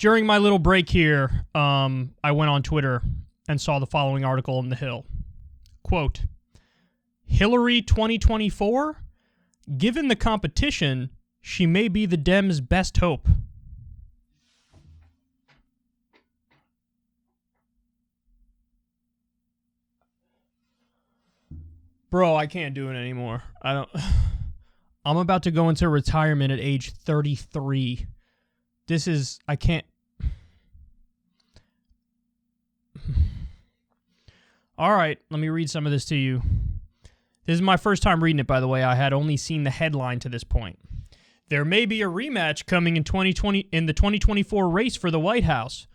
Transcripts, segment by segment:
During my little break here, I went on Twitter and saw the following article in The Hill. Quote, Hillary 2024? Given the competition, she may be the Dems' best hope. Bro, I can't do it anymore. I'm about to go into retirement at age 33. I can't. All right, let me read some of this to you. This is my first time reading it, by the way. I had only seen the headline to this point. There may be a rematch coming in 2020 in the 2024 race for the White House,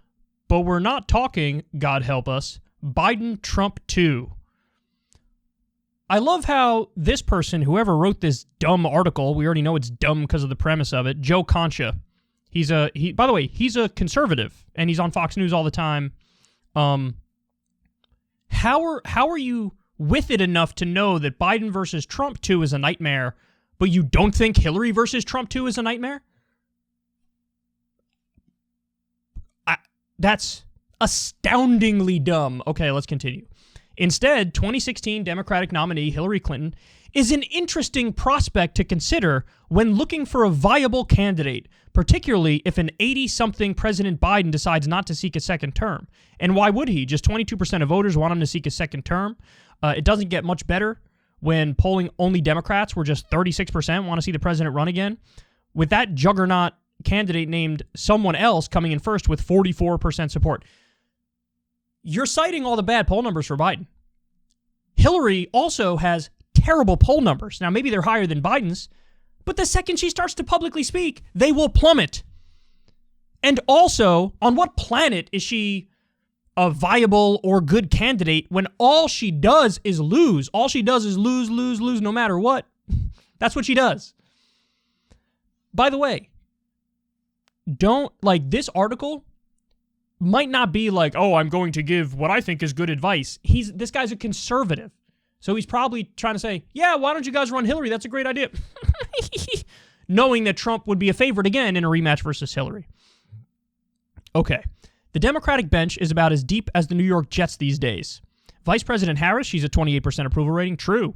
but we're not talking, God help us, Biden-Trump 2. I love how this person, whoever wrote this dumb article, we already know it's dumb because of the premise of it, Joe Concha. By the way, he's a conservative, and he's on Fox News all the time. How are you with it enough to know that Biden versus Trump 2 is a nightmare, but you don't think Hillary versus Trump 2 is a nightmare? That's astoundingly dumb. Okay, let's continue. Instead, 2016 Democratic nominee Hillary Clinton is an interesting prospect to consider when looking for a viable candidate, particularly if an 80-something President Biden decides not to seek a second term. And why would he? Just 22% of voters want him to seek a second term. It doesn't get much better when polling only Democrats, where just 36% want to see the president run again. With that juggernaut candidate named someone else coming in first with 44% support. You're citing all the bad poll numbers for Biden. Hillary also has terrible poll numbers. Now, maybe they're higher than Biden's, but the second she starts to publicly speak, they will plummet. And also, on what planet is she a viable or good candidate when all she does is lose? All she does is lose, lose, lose, no matter what. That's what she does. By the way, this article might not be like, oh, I'm going to give what I think is good advice. This guy's a conservative. So he's probably trying to say, yeah, why don't you guys run Hillary? That's a great idea. Knowing that Trump would be a favorite again in a rematch versus Hillary. Okay. The Democratic bench is about as deep as the New York Jets these days. Vice President Harris, she's a 28% approval rating. True.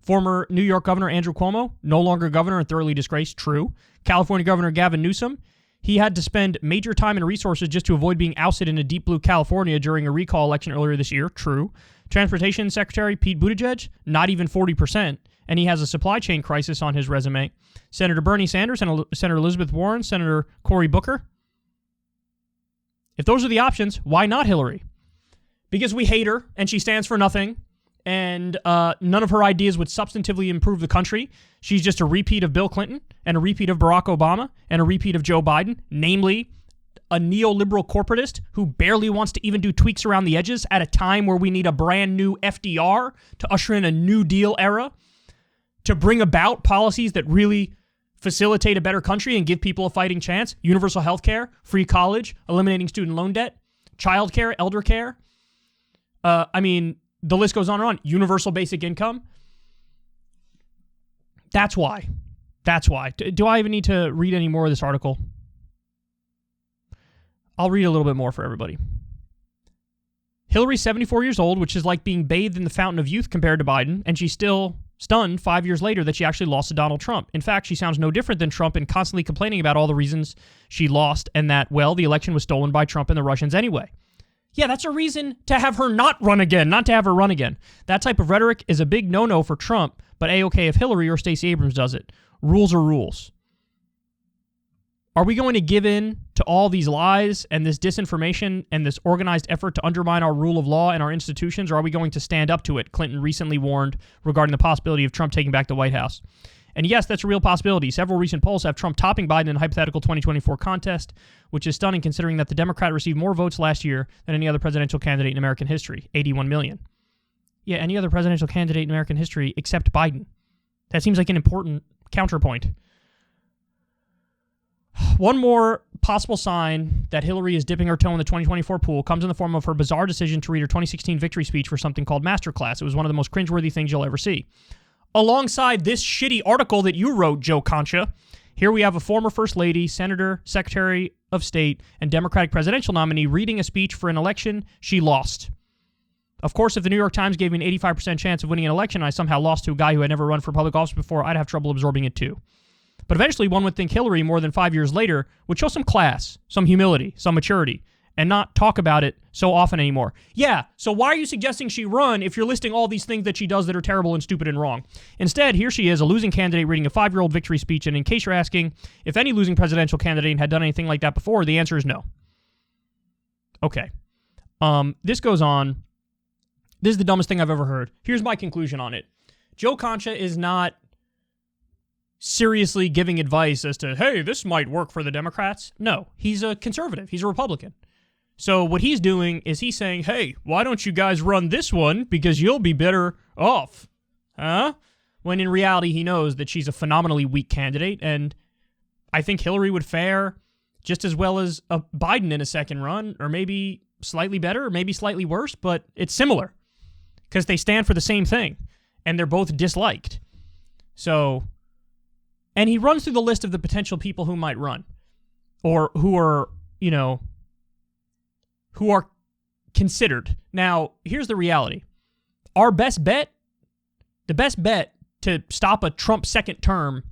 Former New York Governor Andrew Cuomo, no longer governor and thoroughly disgraced. True. California Governor Gavin Newsom, he had to spend major time and resources just to avoid being ousted in a deep blue California during a recall election earlier this year. True. Transportation Secretary Pete Buttigieg, not even 40%, and he has a supply chain crisis on his resume. Senator Bernie Sanders, Senator Elizabeth Warren, Senator Cory Booker. If those are the options, why not Hillary? Because we hate her, and she stands for nothing, and none of her ideas would substantively improve the country. She's just a repeat of Bill Clinton, and a repeat of Barack Obama, and a repeat of Joe Biden, namely a neoliberal corporatist who barely wants to even do tweaks around the edges at a time where we need a brand new FDR to usher in a New Deal era, to bring about policies that really facilitate a better country and give people a fighting chance. Universal health care, free college, eliminating student loan debt, child care, elder care. The list goes on and on. Universal basic income. That's why. Do I even need to read any more of this article? I'll read a little bit more for everybody. Hillary's 74 years old, which is like being bathed in the fountain of youth compared to Biden, and she's still stunned 5 years later that she actually lost to Donald Trump. In fact, she sounds no different than Trump in constantly complaining about all the reasons she lost and that, well, the election was stolen by Trump and the Russians anyway. Yeah, that's a reason to have her not run again, not to have her run again. That type of rhetoric is a big no-no for Trump, but A-okay if Hillary or Stacey Abrams does it. Rules are rules. Are we going to give in to all these lies and this disinformation and this organized effort to undermine our rule of law and our institutions, or are we going to stand up to it? Clinton recently warned regarding the possibility of Trump taking back the White House. And yes, that's a real possibility. Several recent polls have Trump topping Biden in a hypothetical 2024 contest, which is stunning considering that the Democrat received more votes last year than any other presidential candidate in American history, 81 million. Yeah, any other presidential candidate in American history except Biden. That seems like an important counterpoint. One more possible sign that Hillary is dipping her toe in the 2024 pool comes in the form of her bizarre decision to read her 2016 victory speech for something called Masterclass. It was one of the most cringeworthy things you'll ever see. Alongside this shitty article that you wrote, Joe Concha, here we have a former First Lady, Senator, Secretary of State and Democratic presidential nominee reading a speech for an election she lost. Of course, if the New York Times gave me an 85% chance of winning an election and I somehow lost to a guy who had never run for public office before, I'd have trouble absorbing it too. But eventually, one would think Hillary, more than 5 years later, would show some class, some humility, some maturity, and not talk about it so often anymore. Yeah, so why are you suggesting she run if you're listing all these things that she does that are terrible and stupid and wrong? Instead, here she is, a losing candidate reading a 5-year-old victory speech, and in case you're asking if any losing presidential candidate had done anything like that before, the answer is no. Okay. This goes on. This is the dumbest thing I've ever heard. Here's my conclusion on it. Joe Concha is not seriously giving advice as to, hey, this might work for the Democrats. No, he's a conservative. He's a Republican. So what he's doing is he's saying, hey, why don't you guys run this one because you'll be better off? Huh? When in reality, he knows that she's a phenomenally weak candidate, and I think Hillary would fare just as well as a Biden in a second run, or maybe slightly better, or maybe slightly worse, but it's similar because they stand for the same thing, and they're both disliked. So, and he runs through the list of the potential people who might run, or who are, you know, who are considered. Now, here's the reality. Our best bet, the best bet to stop a Trump second term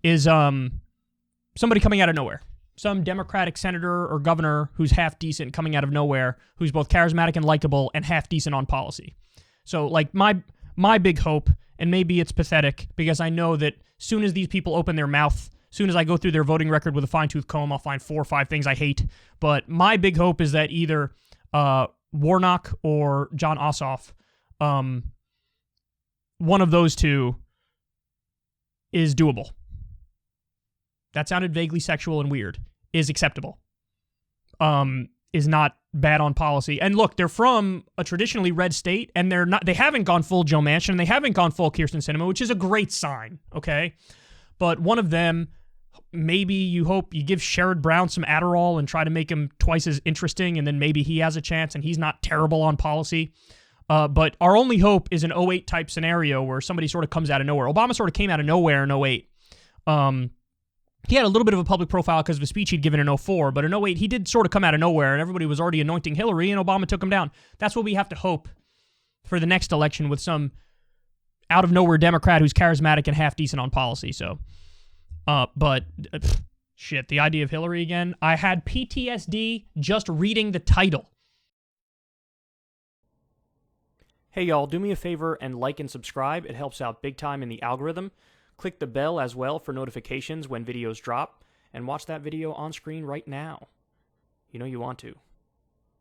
is somebody coming out of nowhere. Some Democratic senator or governor who's half decent coming out of nowhere, who's both charismatic and likable and half decent on policy. So, like, my big hope, and maybe it's pathetic because I know that soon as these people open their mouth, soon as I go through their voting record with a fine-tooth comb, I'll find 4 or 5 things I hate. But my big hope is that either Warnock or John Ossoff, one of those two, is doable. That sounded vaguely sexual and weird. Is acceptable. Is not bad on policy. And look, they're from a traditionally red state, and they haven't gone full Joe Manchin, and they haven't gone full Kyrsten Sinema, which is a great sign, okay? But one of them, maybe you hope you give Sherrod Brown some Adderall and try to make him twice as interesting, and then maybe he has a chance, and he's not terrible on policy. But our only hope is an 08 type scenario where somebody sort of comes out of nowhere. Obama sort of came out of nowhere in 08. He had a little bit of a public profile because of a speech he'd given in 04, but in 08, he did sort of come out of nowhere, and everybody was already anointing Hillary, and Obama took him down. That's what we have to hope for the next election with some out-of-nowhere Democrat who's charismatic and half-decent on policy. So, shit, the idea of Hillary again. I had PTSD just reading the title. Hey, y'all, do me a favor and like and subscribe. It helps out big time in the algorithm. Click the bell as well for notifications when videos drop, and watch that video on screen right now. You know you want to.